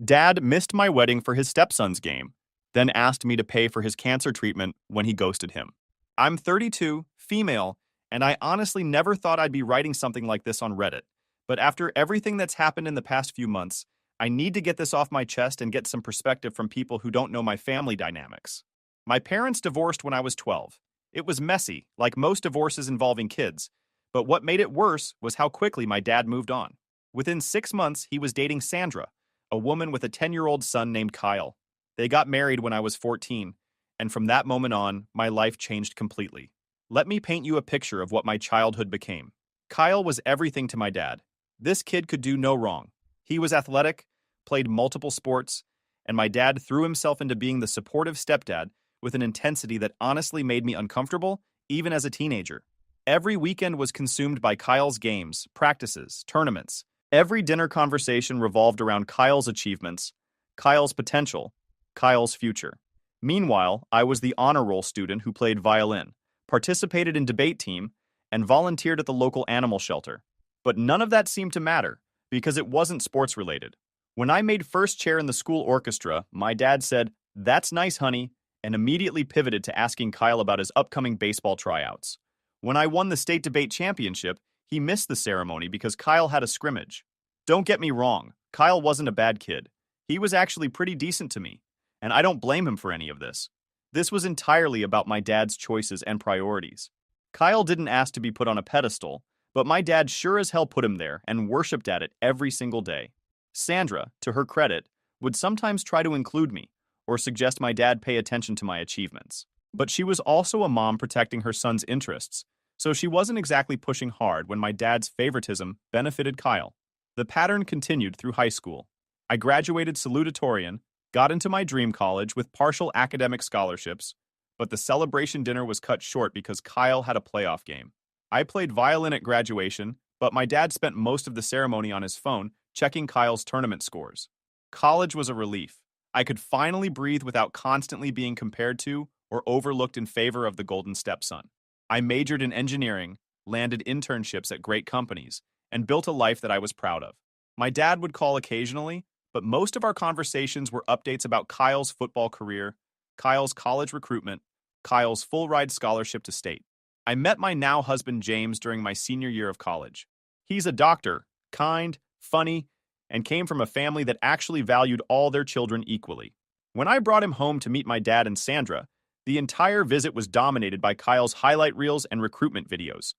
Dad missed my wedding for his stepson's game, then asked me to pay for his cancer treatment when he ghosted him. I'm 32, female, and I honestly never thought I'd be writing something like this on Reddit. But after everything that's happened in the past few months, I need to get this off my chest and get some perspective from people who don't know my family dynamics. My parents divorced when I was 12. It was messy, like most divorces involving kids, but what made it worse was how quickly my dad moved on. Within 6 months, he was dating Sandra, a woman with a 10-year-old son named Kyle. They got married when I was 14, and from that moment on, my life changed completely. Let me paint you a picture of what my childhood became. Kyle was everything to my dad. This kid could do no wrong. He was athletic, played multiple sports, and my dad threw himself into being the supportive stepdad with an intensity that honestly made me uncomfortable, even as a teenager. Every weekend was consumed by Kyle's games, practices, tournaments. Every dinner conversation revolved around Kyle's achievements, Kyle's potential, Kyle's future. Meanwhile, I was the honor roll student who played violin, participated in debate team, and volunteered at the local animal shelter. But none of that seemed to matter, because it wasn't sports related. When I made first chair in the school orchestra, my dad said, "That's nice, honey," and immediately pivoted to asking Kyle about his upcoming baseball tryouts. When I won the state debate championship, he missed the ceremony because Kyle had a scrimmage. Don't get me wrong, Kyle wasn't a bad kid. He was actually pretty decent to me, and I don't blame him for any of this. This was entirely about my dad's choices and priorities. Kyle didn't ask to be put on a pedestal, but my dad sure as hell put him there and worshipped at it every single day. Sandra, to her credit, would sometimes try to include me or suggest my dad pay attention to my achievements. But she was also a mom protecting her son's interests, so she wasn't exactly pushing hard when my dad's favoritism benefited Kyle. The pattern continued through high school. I graduated salutatorian, got into my dream college with partial academic scholarships, but the celebration dinner was cut short because Kyle had a playoff game. I played violin at graduation, but my dad spent most of the ceremony on his phone checking Kyle's tournament scores. College was a relief. I could finally breathe without constantly being compared to or overlooked in favor of the golden stepson. I majored in engineering, landed internships at great companies, and built a life that I was proud of. My dad would call occasionally, but most of our conversations were updates about Kyle's football career, Kyle's college recruitment, Kyle's full-ride scholarship to state. I met my now husband James during my senior year of college. He's a doctor, kind, funny, and came from a family that actually valued all their children equally. When I brought him home to meet my dad and Sandra, the entire visit was dominated by Kyle's highlight reels and recruitment videos.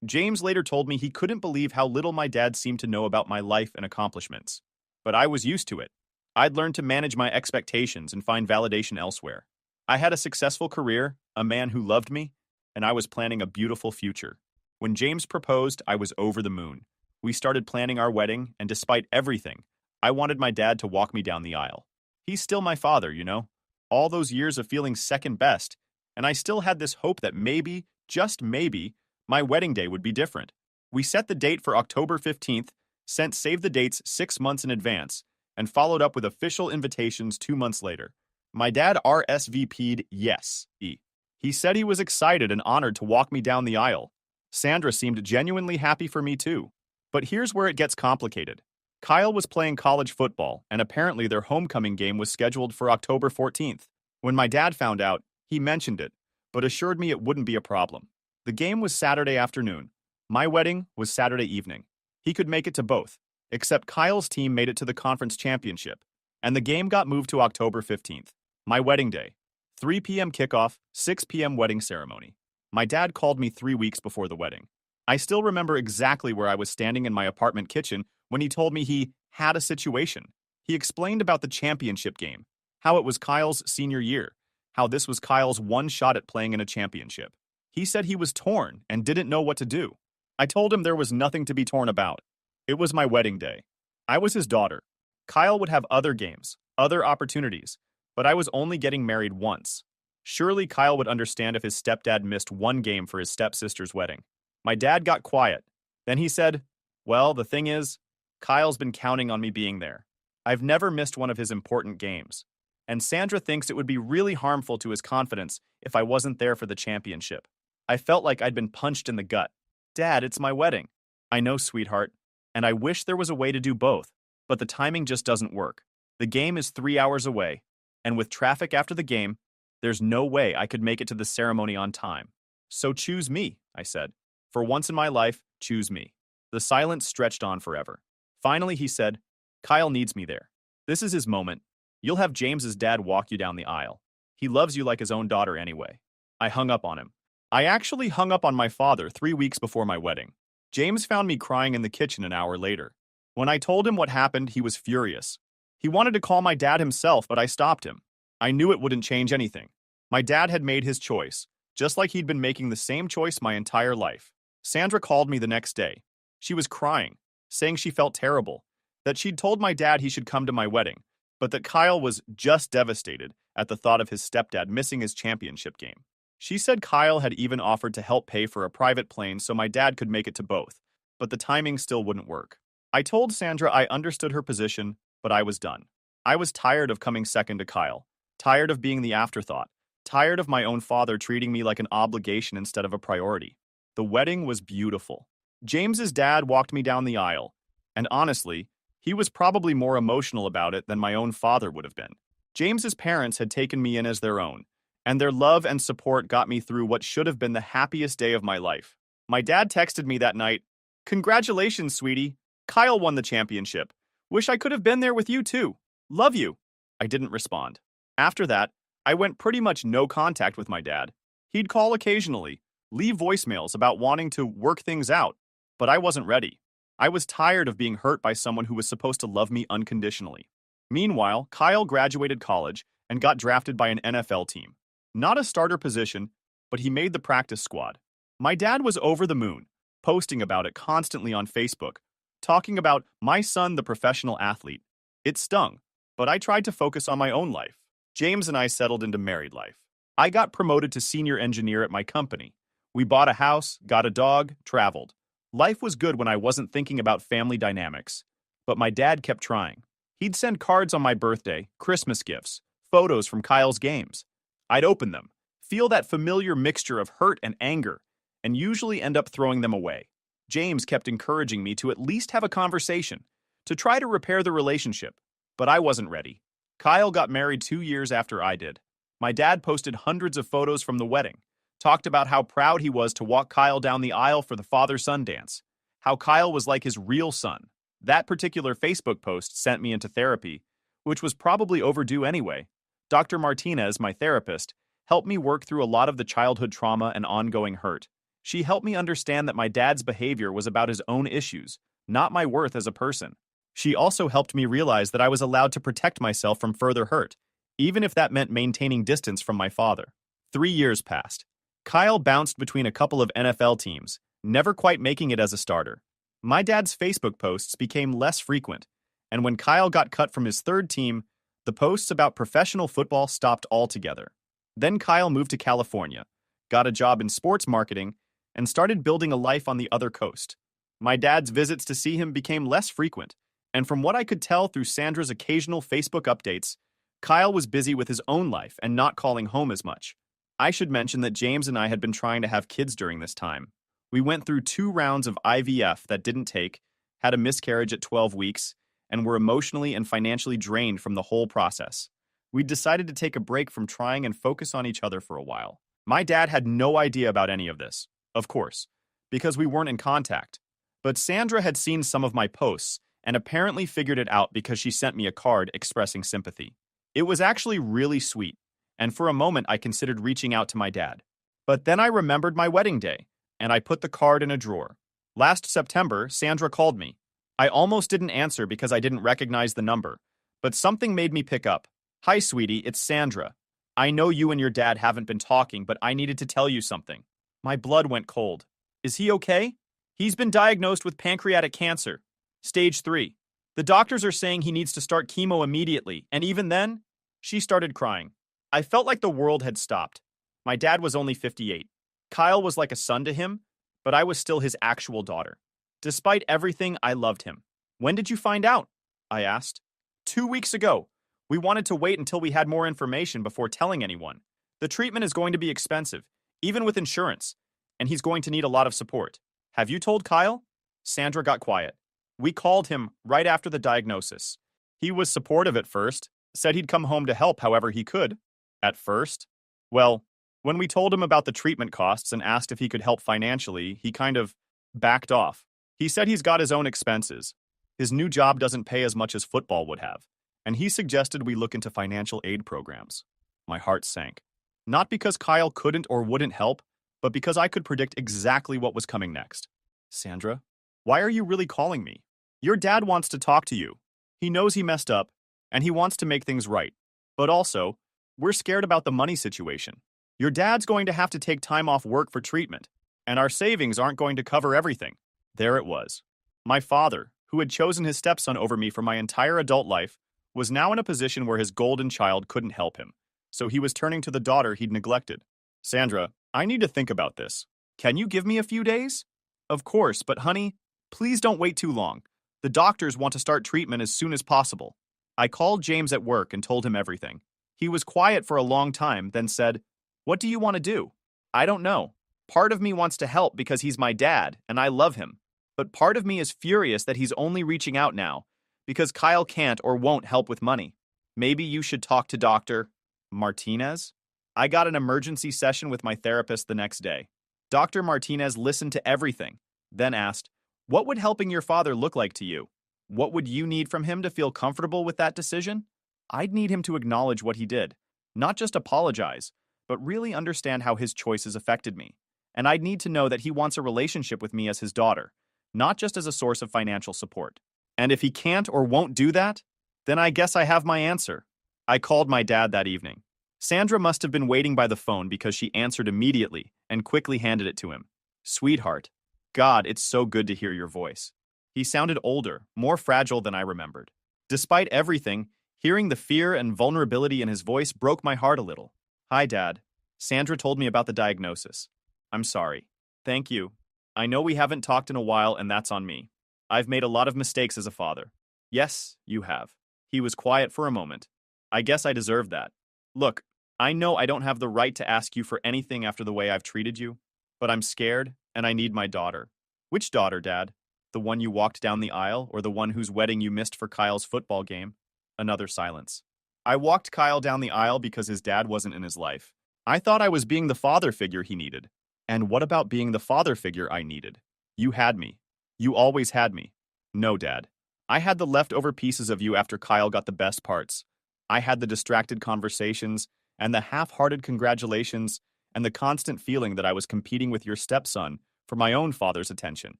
James later told me he couldn't believe how little my dad seemed to know about my life and accomplishments. But I was used to it. I'd learned to manage my expectations and find validation elsewhere. I had a successful career, a man who loved me, and I was planning a beautiful future. When James proposed, I was over the moon. We started planning our wedding, and despite everything, I wanted my dad to walk me down the aisle. He's still my father, you know? All those years of feeling second best, and I still had this hope that maybe, just maybe, my wedding day would be different. We set the date for October 15th, sent save the dates 6 months in advance, and followed up with official invitations 2 months later. My dad RSVP'd yes. He said he was excited and honored to walk me down the aisle. Sandra seemed genuinely happy for me too. But here's where it gets complicated. Kyle was playing college football, and apparently their homecoming game was scheduled for October 14th. When my dad found out, he mentioned it, but assured me it wouldn't be a problem. The game was Saturday afternoon. My wedding was Saturday evening. He could make it to both, except Kyle's team made it to the conference championship, and the game got moved to October 15th, my wedding day. 3 p.m. kickoff, 6 p.m. wedding ceremony. My dad called me 3 weeks before the wedding. I still remember exactly where I was standing in my apartment kitchen when he told me he had a situation. He explained about the championship game, how it was Kyle's senior year, how this was Kyle's one shot at playing in a championship. He said he was torn and didn't know what to do. I told him there was nothing to be torn about. It was my wedding day. I was his daughter. Kyle would have other games, other opportunities, but I was only getting married once. Surely Kyle would understand if his stepdad missed one game for his stepsister's wedding. My dad got quiet. Then he said, "Well, the thing is, Kyle's been counting on me being there. I've never missed one of his important games. And Sandra thinks it would be really harmful to his confidence if I wasn't there for the championship." I felt like I'd been punched in the gut. "Dad, it's my wedding." "I know, sweetheart, and I wish there was a way to do both, but the timing just doesn't work." The game is 3 hours away, and with traffic after the game, there's no way I could make it to the ceremony on time. So choose me, I said. For once in my life, choose me. The silence stretched on forever. Finally, he said, Kyle needs me there. This is his moment. You'll have James's dad walk you down the aisle. He loves you like his own daughter anyway. I hung up on him. I actually hung up on my father 3 weeks before my wedding. James found me crying in the kitchen an hour later. When I told him what happened, he was furious. He wanted to call my dad himself, but I stopped him. I knew it wouldn't change anything. My dad had made his choice, just like he'd been making the same choice my entire life. Sandra called me the next day. She was crying, saying she felt terrible, that she'd told my dad he should come to my wedding, but that Kyle was just devastated at the thought of his stepdad missing his championship game. She said Kyle had even offered to help pay for a private plane so my dad could make it to both, but the timing still wouldn't work. I told Sandra I understood her position, but I was done. I was tired of coming second to Kyle, tired of being the afterthought, tired of my own father treating me like an obligation instead of a priority. The wedding was beautiful. James's dad walked me down the aisle, and honestly, he was probably more emotional about it than my own father would have been. James's parents had taken me in as their own, and their love and support got me through what should have been the happiest day of my life. My dad texted me that night, "Congratulations, sweetie. Kyle won the championship. Wish I could have been there with you too. Love you." I didn't respond. After that, I went pretty much no contact with my dad. He'd call occasionally, leave voicemails about wanting to work things out, but I wasn't ready. I was tired of being hurt by someone who was supposed to love me unconditionally. Meanwhile, Kyle graduated college and got drafted by an NFL team. Not a starter position, but he made the practice squad. My dad was over the moon, posting about it constantly on Facebook, talking about my son, the professional athlete. It stung, but I tried to focus on my own life. James and I settled into married life. I got promoted to senior engineer at my company. We bought a house, got a dog, traveled. Life was good when I wasn't thinking about family dynamics. But my dad kept trying. He'd send cards on my birthday, Christmas gifts, photos from Kyle's games. I'd open them, feel that familiar mixture of hurt and anger, and usually end up throwing them away. James kept encouraging me to at least have a conversation, to try to repair the relationship, but I wasn't ready. Kyle got married 2 years after I did. My dad posted hundreds of photos from the wedding, talked about how proud he was to walk Kyle down the aisle for the father-son dance, how Kyle was like his real son. That particular Facebook post sent me into therapy, which was probably overdue anyway. Dr. Martinez, my therapist, helped me work through a lot of the childhood trauma and ongoing hurt. She helped me understand that my dad's behavior was about his own issues, not my worth as a person. She also helped me realize that I was allowed to protect myself from further hurt, even if that meant maintaining distance from my father. 3 years passed. Kyle bounced between a couple of NFL teams, never quite making it as a starter. My dad's Facebook posts became less frequent, and when Kyle got cut from his third team, the posts about professional football stopped altogether. Then Kyle moved to California, got a job in sports marketing, and started building a life on the other coast. My dad's visits to see him became less frequent, and from what I could tell through Sandra's occasional Facebook updates, Kyle was busy with his own life and not calling home as much. I should mention that James and I had been trying to have kids during this time. We went through 2 rounds of IVF that didn't take, had a miscarriage at 12 weeks, and were emotionally and financially drained from the whole process. We decided to take a break from trying and focus on each other for a while. My dad had no idea about any of this, of course, because we weren't in contact. But Sandra had seen some of my posts and apparently figured it out because she sent me a card expressing sympathy. It was actually really sweet, and for a moment I considered reaching out to my dad. But then I remembered my wedding day, and I put the card in a drawer. Last September, Sandra called me. I almost didn't answer because I didn't recognize the number, but something made me pick up. "Hi, sweetie, it's Sandra. I know you and your dad haven't been talking, but I needed to tell you something." My blood went cold. "Is he okay?" "He's been diagnosed with pancreatic cancer. Stage 3. The doctors are saying he needs to start chemo immediately, and even then..." She started crying. I felt like the world had stopped. My dad was only 58. Kyle was like a son to him, but I was still his actual daughter. Despite everything, I loved him. "When did you find out?" I asked. 2 weeks ago. We wanted to wait until we had more information before telling anyone. The treatment is going to be expensive, even with insurance, and he's going to need a lot of support. Have you told Kyle?" Sandra got quiet. "We called him right after the diagnosis. He was supportive at first, said he'd come home to help however he could. At first? Well, when we told him about the treatment costs and asked if he could help financially, he kind of backed off. He said he's got his own expenses. His new job doesn't pay as much as football would have, and he suggested we look into financial aid programs. My heart sank. Not because Kyle couldn't or wouldn't help, but because I could predict exactly what was coming next. Sandra, why are you really calling me? Your dad wants to talk to you. He knows he messed up, and he wants to make things right. But also, we're scared about the money situation. Your dad's going to have to take time off work for treatment, and our savings aren't going to cover everything. There it was. My father, who had chosen his stepson over me for my entire adult life, was now in a position where his golden child couldn't help him, so he was turning to the daughter he'd neglected. Sandra, I need to think about this. Can you give me a few days? Of course, but honey, please don't wait too long. The doctors want to start treatment as soon as possible. I called James at work and told him everything. He was quiet for a long time, then said, "What do you want to do?" I don't know. Part of me wants to help because he's my dad, and I love him. But part of me is furious that he's only reaching out now, because Kyle can't or won't help with money. Maybe you should talk to Dr. Martinez? I got an emergency session with my therapist the next day. Dr. Martinez listened to everything, then asked, "What would helping your father look like to you? What would you need from him to feel comfortable with that decision?" I'd need him to acknowledge what he did, not just apologize, but really understand how his choices affected me. And I'd need to know that he wants a relationship with me as his daughter, not just as a source of financial support. And if he can't or won't do that, then I guess I have my answer. I called my dad that evening. Sandra must have been waiting by the phone because she answered immediately and quickly handed it to him. "Sweetheart, God, it's so good to hear your voice." He sounded older, more fragile than I remembered. Despite everything, hearing the fear and vulnerability in his voice broke my heart a little. "Hi, Dad. Sandra told me about the diagnosis. I'm sorry." "Thank you. I know we haven't talked in a while, and that's on me. I've made a lot of mistakes as a father." "Yes, you have." He was quiet for a moment. "I guess I deserve that. Look, I know I don't have the right to ask you for anything after the way I've treated you, but I'm scared, and I need my daughter." "Which daughter, Dad? The one you walked down the aisle, or the one whose wedding you missed for Kyle's football game?" Another silence. "I walked Kyle down the aisle because his dad wasn't in his life. I thought I was being the father figure he needed. And what about being the father figure I needed? You had me. You always had me." "No, Dad. I had the leftover pieces of you after Kyle got the best parts. I had the distracted conversations, and the half-hearted congratulations, and the constant feeling that I was competing with your stepson for my own father's attention."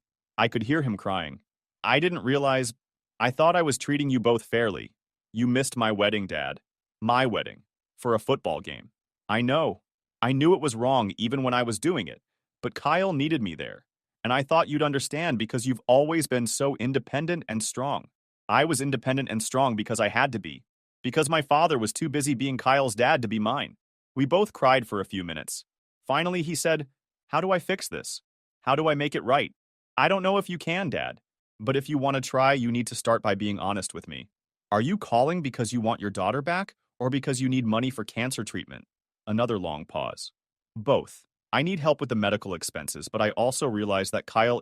I could hear him crying. "I didn't realize. I thought I was treating you both fairly. You missed my wedding, Dad. My wedding. For a football game. I know. I knew it was wrong even when I was doing it, but Kyle needed me there, and I thought you'd understand because you've always been so independent and strong. I was independent and strong because I had to be, because my father was too busy being Kyle's dad to be mine." We both cried for a few minutes. Finally, he said, "How do I fix this? How do I make it right?" "I don't know if you can, Dad, but if you want to try, you need to start by being honest with me. Are you calling because you want your daughter back, or because you need money for cancer treatment?" Another long pause. "Both. I need help with the medical expenses, but I also realize that Kyle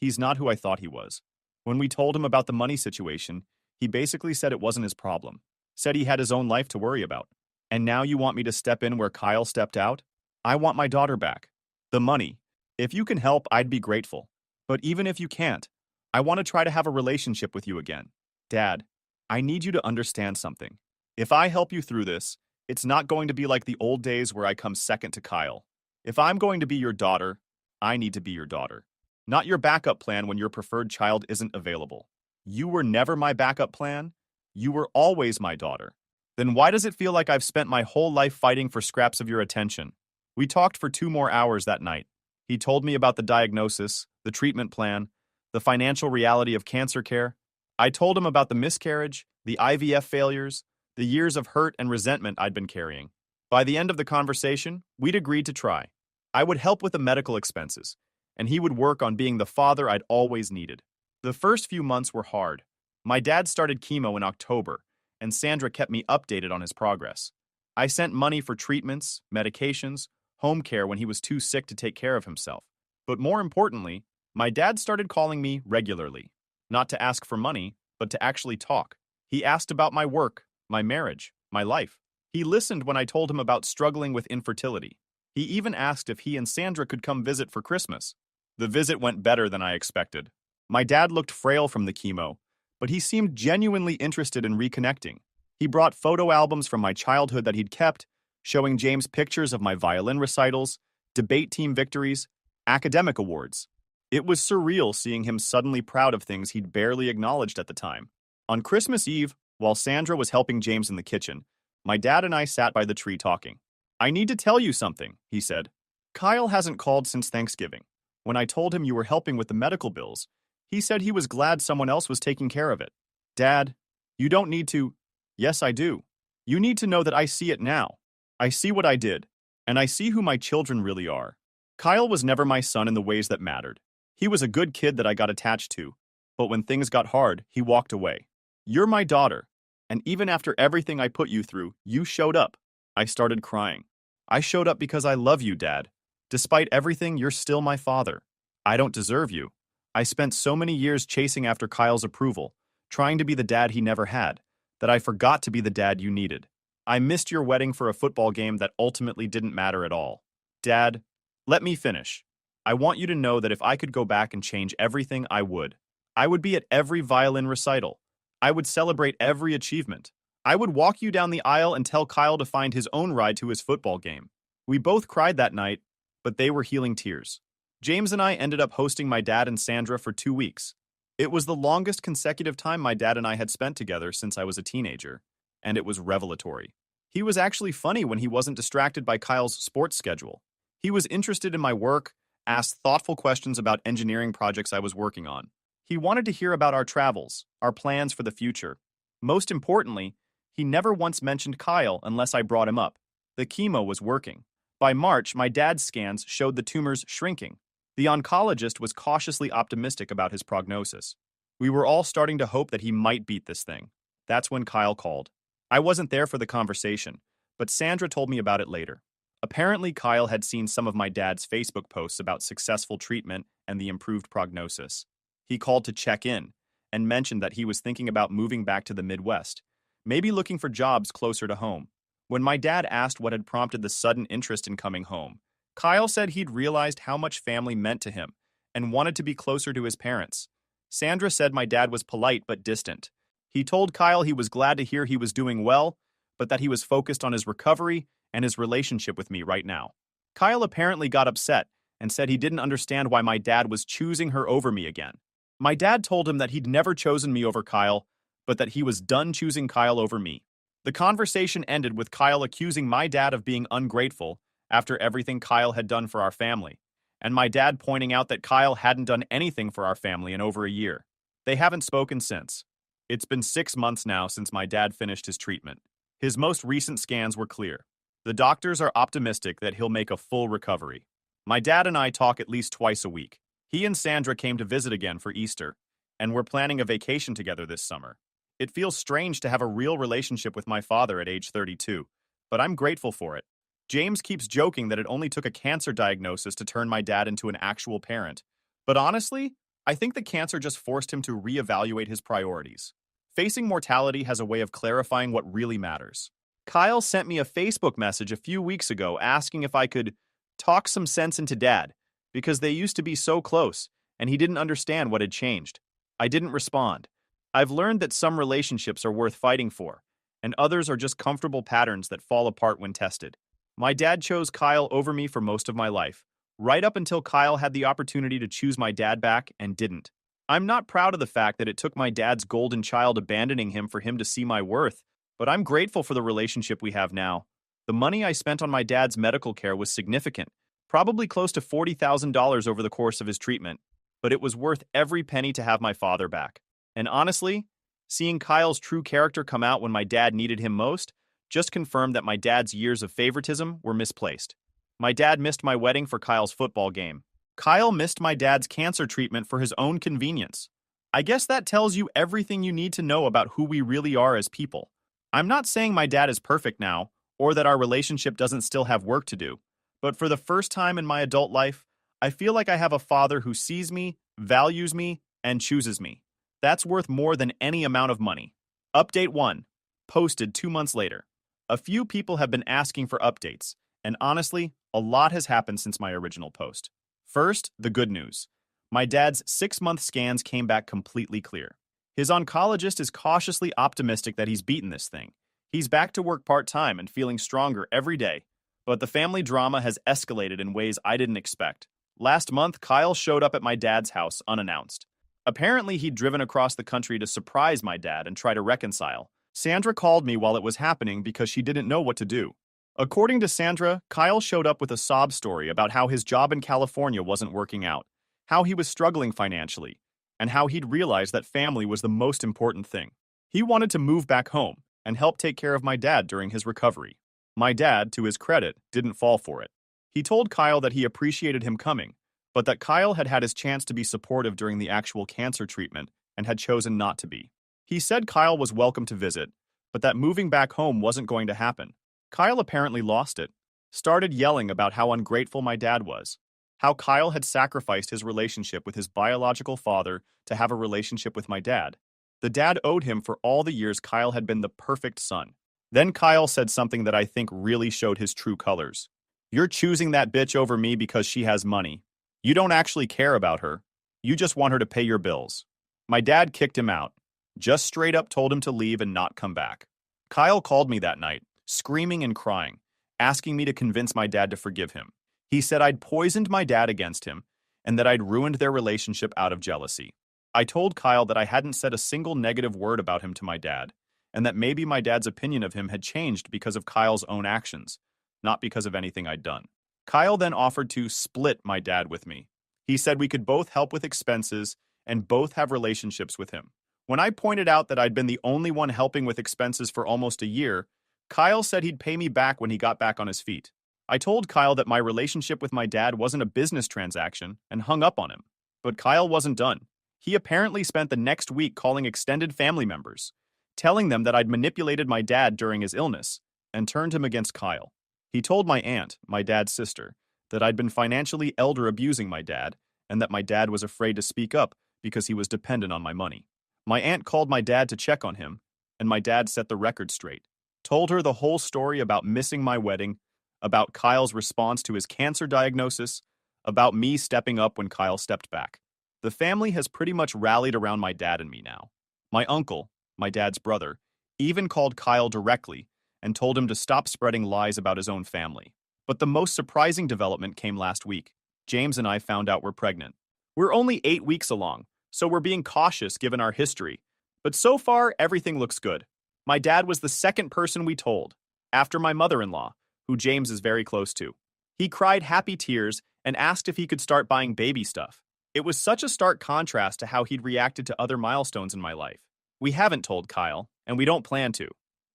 he's not who I thought he was. When we told him about the money situation, he basically said it wasn't his problem. Said he had his own life to worry about. And now you want me to step in where Kyle stepped out? I want my daughter back. The money. If you can help, I'd be grateful. But even if you can't, I want to try to have a relationship with you again. Dad, I need you to understand something. If I help you through this, it's not going to be like the old days where I come second to Kyle. If I'm going to be your daughter, I need to be your daughter. Not your backup plan when your preferred child isn't available. You were never my backup plan. You were always my daughter. Then why does it feel like I've spent my whole life fighting for scraps of your attention?" We talked for 2 more hours that night. He told me about the diagnosis, the treatment plan, the financial reality of cancer care. I told him about the miscarriage, the IVF failures, the years of hurt and resentment I'd been carrying. By the end of the conversation, we'd agreed to try. I would help with the medical expenses, and he would work on being the father I'd always needed. The first few months were hard. My dad started chemo in October, and Sandra kept me updated on his progress. I sent money for treatments, medications, home care when he was too sick to take care of himself. But more importantly, my dad started calling me regularly, not to ask for money, but to actually talk. He asked about my work, my marriage, my life. He listened when I told him about struggling with infertility. He even asked if he and Sandra could come visit for Christmas. The visit went better than I expected. My dad looked frail from the chemo, but he seemed genuinely interested in reconnecting. He brought photo albums from my childhood that he'd kept, showing James pictures of my violin recitals, debate team victories, academic awards. It was surreal seeing him suddenly proud of things he'd barely acknowledged at the time. On Christmas Eve, while Sandra was helping James in the kitchen, my dad and I sat by the tree talking. "I need to tell you something," he said. "Kyle hasn't called since Thanksgiving. When I told him you were helping with the medical bills, he said he was glad someone else was taking care of it. Dad, you don't need to." "Yes, I do. You need to know that I see it now. I see what I did, and I see who my children really are. Kyle was never my son in the ways that mattered. He was a good kid that I got attached to, but when things got hard, he walked away. You're my daughter, and even after everything I put you through, you showed up." I started crying. "I showed up because I love you, Dad. Despite everything, you're still my father. I don't deserve you. I spent so many years chasing after Kyle's approval, trying to be the dad he never had, that I forgot to be the dad you needed. I missed your wedding for a football game that ultimately didn't matter at all. Dad, let me finish. I want you to know that if I could go back and change everything, I would. I would be at every violin recital. I would celebrate every achievement. I would walk you down the aisle and tell Kyle to find his own ride to his football game." We both cried that night, but they were healing tears. James and I ended up hosting my dad and Sandra for 2 weeks. It was the longest consecutive time my dad and I had spent together since I was a teenager, and it was revelatory. He was actually funny when he wasn't distracted by Kyle's sports schedule. He was interested in my work, asked thoughtful questions about engineering projects I was working on. He wanted to hear about our travels, our plans for the future. Most importantly, he never once mentioned Kyle unless I brought him up. The chemo was working. By March, my dad's scans showed the tumors shrinking. The oncologist was cautiously optimistic about his prognosis. We were all starting to hope that he might beat this thing. That's when Kyle called. I wasn't there for the conversation, but Sandra told me about it later. Apparently, Kyle had seen some of my dad's Facebook posts about successful treatment and the improved prognosis. He called to check in and mentioned that he was thinking about moving back to the Midwest, maybe looking for jobs closer to home. When my dad asked what had prompted the sudden interest in coming home, Kyle said he'd realized how much family meant to him and wanted to be closer to his parents. Sandra said my dad was polite but distant. He told Kyle he was glad to hear he was doing well, but that he was focused on his recovery and his relationship with me right now. Kyle apparently got upset and said he didn't understand why my dad was choosing her over me again. My dad told him that he'd never chosen me over Kyle, but that he was done choosing Kyle over me. The conversation ended with Kyle accusing my dad of being ungrateful after everything Kyle had done for our family, and my dad pointing out that Kyle hadn't done anything for our family in over a year. They haven't spoken since. It's been 6 months now since my dad finished his treatment. His most recent scans were clear. The doctors are optimistic that he'll make a full recovery. My dad and I talk at least twice a week. He and Sandra came to visit again for Easter, and we're planning a vacation together this summer. It feels strange to have a real relationship with my father at age 32, but I'm grateful for it. James keeps joking that it only took a cancer diagnosis to turn my dad into an actual parent. But honestly, I think the cancer just forced him to reevaluate his priorities. Facing mortality has a way of clarifying what really matters. Kyle sent me a Facebook message a few weeks ago asking if I could talk some sense into Dad, because they used to be so close, and he didn't understand what had changed. I didn't respond. I've learned that some relationships are worth fighting for, and others are just comfortable patterns that fall apart when tested. My dad chose Kyle over me for most of my life, right up until Kyle had the opportunity to choose my dad back and didn't. I'm not proud of the fact that it took my dad's golden child abandoning him for him to see my worth, but I'm grateful for the relationship we have now. The money I spent on my dad's medical care was significant, probably close to $40,000 over the course of his treatment, but it was worth every penny to have my father back. And honestly, seeing Kyle's true character come out when my dad needed him most just confirmed that my dad's years of favoritism were misplaced. My dad missed my wedding for Kyle's football game. Kyle missed my dad's cancer treatment for his own convenience. I guess that tells you everything you need to know about who we really are as people. I'm not saying my dad is perfect now, or that our relationship doesn't still have work to do, but for the first time in my adult life, I feel like I have a father who sees me, values me, and chooses me. That's worth more than any amount of money. Update 1. Posted 2 months later. A few people have been asking for updates, and honestly, a lot has happened since my original post. First, the good news. My dad's 6-month scans came back completely clear. His oncologist is cautiously optimistic that he's beaten this thing. He's back to work part-time and feeling stronger every day, but the family drama has escalated in ways I didn't expect. Last month, Kyle showed up at my dad's house unannounced. Apparently, he'd driven across the country to surprise my dad and try to reconcile. Sandra called me while it was happening because she didn't know what to do. According to Sandra, Kyle showed up with a sob story about how his job in California wasn't working out, how he was struggling financially, and how he'd realized that family was the most important thing. He wanted to move back home and help take care of my dad during his recovery. My dad, to his credit, didn't fall for it. He told Kyle that he appreciated him coming, but that Kyle had had his chance to be supportive during the actual cancer treatment and had chosen not to be. He said Kyle was welcome to visit, but that moving back home wasn't going to happen. Kyle apparently lost it, started yelling about how ungrateful my dad was, how Kyle had sacrificed his relationship with his biological father to have a relationship with my dad. The dad owed him for all the years Kyle had been the perfect son. Then Kyle said something that I think really showed his true colors. "You're choosing that bitch over me because she has money. You don't actually care about her. You just want her to pay your bills." My dad kicked him out, just straight up told him to leave and not come back. Kyle called me that night, screaming and crying, asking me to convince my dad to forgive him. He said I'd poisoned my dad against him and that I'd ruined their relationship out of jealousy. I told Kyle that I hadn't said a single negative word about him to my dad, and that maybe my dad's opinion of him had changed because of Kyle's own actions, not because of anything I'd done. Kyle then offered to split my dad with me. He said we could both help with expenses and both have relationships with him. When I pointed out that I'd been the only one helping with expenses for almost a year, Kyle said he'd pay me back when he got back on his feet. I told Kyle that my relationship with my dad wasn't a business transaction and hung up on him. But Kyle wasn't done. He apparently spent the next week calling extended family members, telling them that I'd manipulated my dad during his illness and turned him against Kyle. He told my aunt, my dad's sister, that I'd been financially elder abusing my dad and that my dad was afraid to speak up because he was dependent on my money. My aunt called my dad to check on him, and my dad set the record straight. Told her the whole story about missing my wedding, about Kyle's response to his cancer diagnosis, about me stepping up when Kyle stepped back. The family has pretty much rallied around my dad and me now. My uncle, my dad's brother, even called Kyle directly and told him to stop spreading lies about his own family. But the most surprising development came last week. James and I found out we're pregnant. We're only 8 weeks along, so we're being cautious given our history. But so far, everything looks good. My dad was the second person we told, after my mother-in-law, who James is very close to. He cried happy tears and asked if he could start buying baby stuff. It was such a stark contrast to how he'd reacted to other milestones in my life. We haven't told Kyle, and we don't plan to.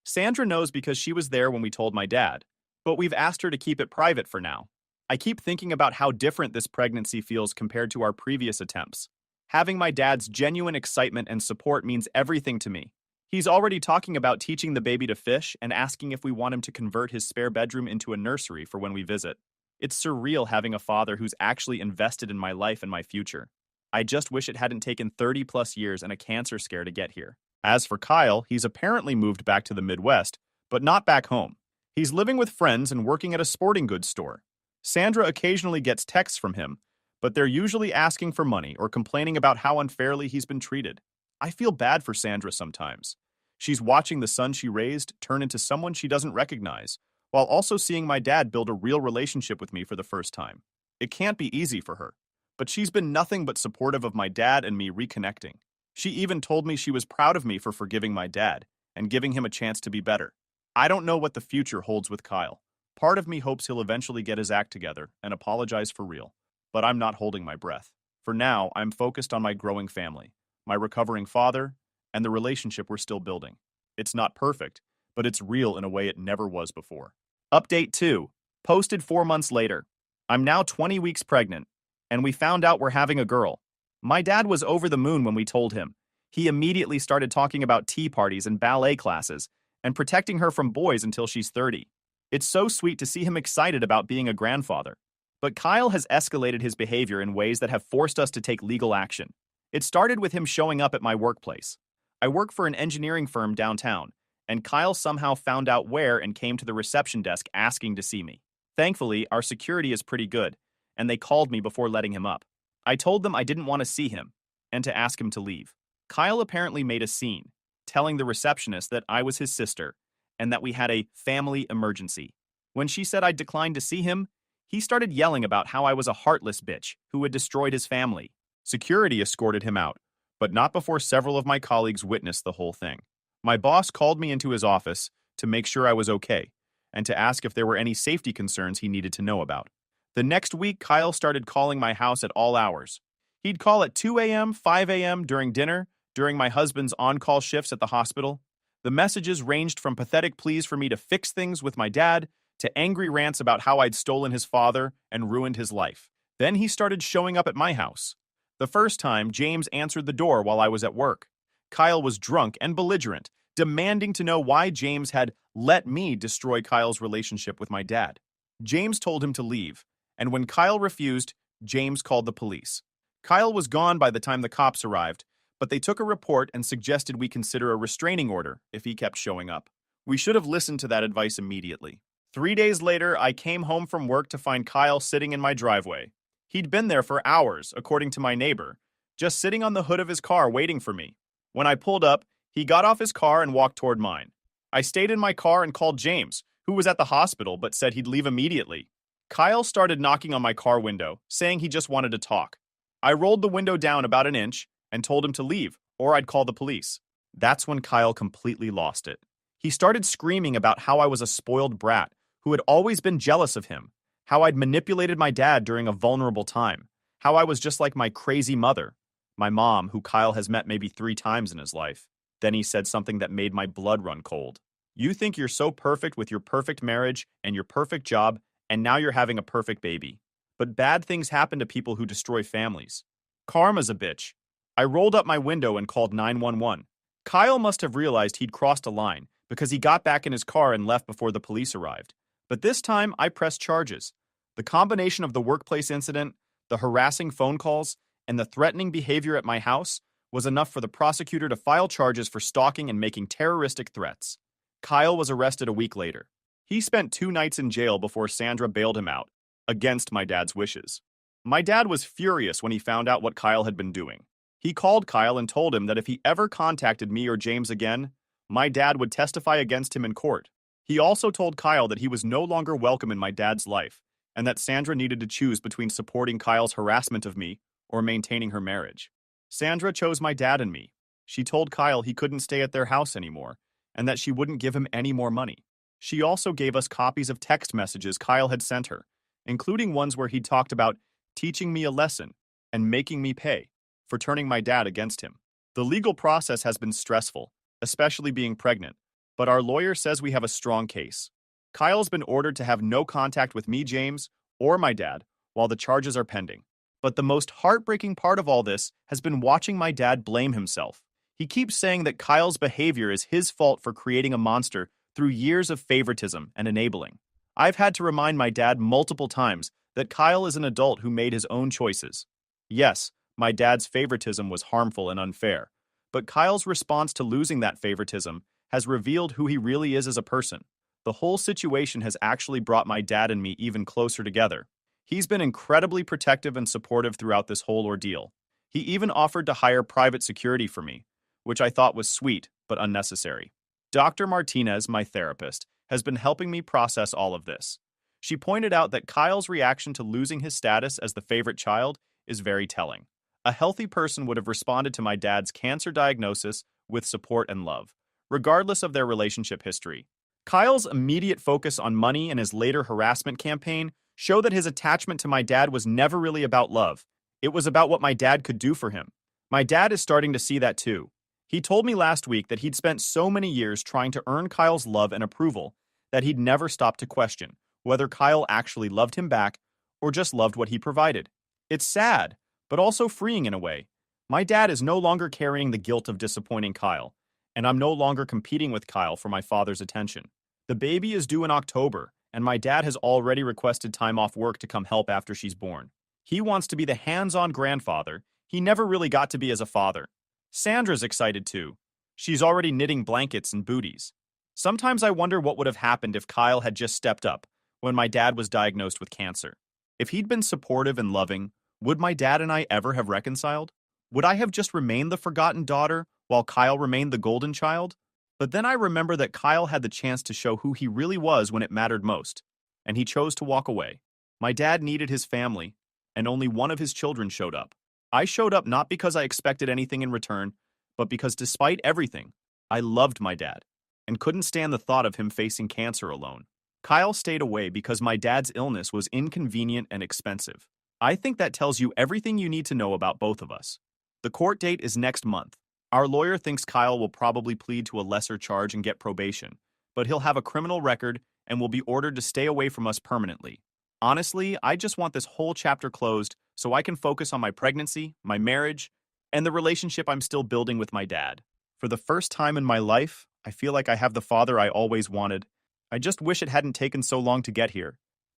Sandra knows because she was there when we told my dad, but we've asked her to keep it private for now. I keep thinking about how different this pregnancy feels compared to our previous attempts. Having my dad's genuine excitement and support means everything to me. He's already talking about teaching the baby to fish and asking if we want him to convert his spare bedroom into a nursery for when we visit. It's surreal having a father who's actually invested in my life and my future. I just wish it hadn't taken 30+ years and a cancer scare to get here. As for Kyle, he's apparently moved back to the Midwest, but not back home. He's living with friends and working at a sporting goods store. Sandra occasionally gets texts from him, but they're usually asking for money or complaining about how unfairly he's been treated. I feel bad for Sandra sometimes. She's watching the son she raised turn into someone she doesn't recognize, while also seeing my dad build a real relationship with me for the first time. It can't be easy for her, but she's been nothing but supportive of my dad and me reconnecting. She even told me she was proud of me for forgiving my dad and giving him a chance to be better. I don't know what the future holds with Kyle. Part of me hopes he'll eventually get his act together and apologize for real, but I'm not holding my breath. For now, I'm focused on my growing family, my recovering father, and the relationship we're still building. It's not perfect, but it's real in a way it never was before. Update 2. Posted 4 months later. I'm now 20 weeks pregnant, and we found out we're having a girl. My dad was over the moon when we told him. He immediately started talking about tea parties and ballet classes, and protecting her from boys until she's 30. It's so sweet to see him excited about being a grandfather. But Kyle has escalated his behavior in ways that have forced us to take legal action. It started with him showing up at my workplace. I work for an engineering firm downtown, and Kyle somehow found out where and came to the reception desk asking to see me. Thankfully, our security is pretty good, and they called me before letting him up. I told them I didn't want to see him and to ask him to leave. Kyle apparently made a scene, telling the receptionist that I was his sister and that we had a family emergency. When she said I'd declined to see him, he started yelling about how I was a heartless bitch who had destroyed his family. Security escorted him out, but not before several of my colleagues witnessed the whole thing. My boss called me into his office to make sure I was okay and to ask if there were any safety concerns he needed to know about. The next week, Kyle started calling my house at all hours. He'd call at 2 a.m., 5 a.m., during dinner, during my husband's on-call shifts at the hospital. The messages ranged from pathetic pleas for me to fix things with my dad to angry rants about how I'd stolen his father and ruined his life. Then he started showing up at my house. The first time, James answered the door while I was at work. Kyle was drunk and belligerent, demanding to know why James had let me destroy Kyle's relationship with my dad. James told him to leave, and when Kyle refused, James called the police. Kyle was gone by the time the cops arrived, but they took a report and suggested we consider a restraining order if he kept showing up. We should have listened to that advice immediately. 3 days later, I came home from work to find Kyle sitting in my driveway. He'd been there for hours, according to my neighbor, just sitting on the hood of his car waiting for me. When I pulled up, he got off his car and walked toward mine. I stayed in my car and called James, who was at the hospital but said he'd leave immediately. Kyle started knocking on my car window, saying he just wanted to talk. I rolled the window down about an inch and told him to leave, or I'd call the police. That's when Kyle completely lost it. He started screaming about how I was a spoiled brat who had always been jealous of him, how I'd manipulated my dad during a vulnerable time, how I was just like my crazy mother, my mom, who Kyle has met maybe 3 times in his life. Then he said something that made my blood run cold. You think you're so perfect with your perfect marriage and your perfect job, and now you're having a perfect baby. But bad things happen to people who destroy families. Karma's a bitch. I rolled up my window and called 911. Kyle must have realized he'd crossed a line because he got back in his car and left before the police arrived. But this time, I pressed charges. The combination of the workplace incident, the harassing phone calls, and the threatening behavior at my house was enough for the prosecutor to file charges for stalking and making terroristic threats. Kyle was arrested a week later. He spent 2 nights in jail before Sandra bailed him out, against my dad's wishes. My dad was furious when he found out what Kyle had been doing. He called Kyle and told him that if he ever contacted me or James again, my dad would testify against him in court. He also told Kyle that he was no longer welcome in my dad's life, and that Sandra needed to choose between supporting Kyle's harassment of me or maintaining her marriage. Sandra chose my dad and me. She told Kyle he couldn't stay at their house anymore, and that she wouldn't give him any more money. She also gave us copies of text messages Kyle had sent her, including ones where he talked about teaching me a lesson and making me pay for turning my dad against him. The legal process has been stressful, especially being pregnant, but our lawyer says we have a strong case. Kyle's been ordered to have no contact with me, James, or my dad while the charges are pending. But the most heartbreaking part of all this has been watching my dad blame himself. He keeps saying that Kyle's behavior is his fault for creating a monster through years of favoritism and enabling. I've had to remind my dad multiple times that Kyle is an adult who made his own choices. Yes, my dad's favoritism was harmful and unfair, but Kyle's response to losing that favoritism has revealed who he really is as a person. The whole situation has actually brought my dad and me even closer together. He's been incredibly protective and supportive throughout this whole ordeal. He even offered to hire private security for me, which I thought was sweet but unnecessary. Dr. Martinez, my therapist, has been helping me process all of this. She pointed out that Kyle's reaction to losing his status as the favorite child is very telling. A healthy person would have responded to my dad's cancer diagnosis with support and love, regardless of their relationship history. Kyle's immediate focus on money and his later harassment campaign show that his attachment to my dad was never really about love. It was about what my dad could do for him. My dad is starting to see that too. He told me last week that he'd spent so many years trying to earn Kyle's love and approval that he'd never stopped to question whether Kyle actually loved him back or just loved what he provided. It's sad, but also freeing in a way. My dad is no longer carrying the guilt of disappointing Kyle, and I'm no longer competing with Kyle for my father's attention. The baby is due in October, and my dad has already requested time off work to come help after she's born. He wants to be the hands-on grandfather he never really got to be as a father. Sandra's excited too. She's already knitting blankets and booties. Sometimes I wonder what would have happened if Kyle had just stepped up when my dad was diagnosed with cancer. If he'd been supportive and loving, would my dad and I ever have reconciled? Would I have just remained the forgotten daughter while Kyle remained the golden child? But then I remember that Kyle had the chance to show who he really was when it mattered most, and he chose to walk away. My dad needed his family, and only one of his children showed up. I showed up not because I expected anything in return, but because despite everything, I loved my dad and couldn't stand the thought of him facing cancer alone. Kyle stayed away because my dad's illness was inconvenient and expensive. I think that tells you everything you need to know about both of us. The court date is next month. Our lawyer thinks Kyle will probably plead to a lesser charge and get probation, but he'll have a criminal record and will be ordered to stay away from us permanently. Honestly, I just want this whole chapter closed so I can focus on my pregnancy, my marriage, and the relationship I'm still building with my dad. For the first time in my life, I feel like I have the father I always wanted. I just wish it hadn't taken so long to get here.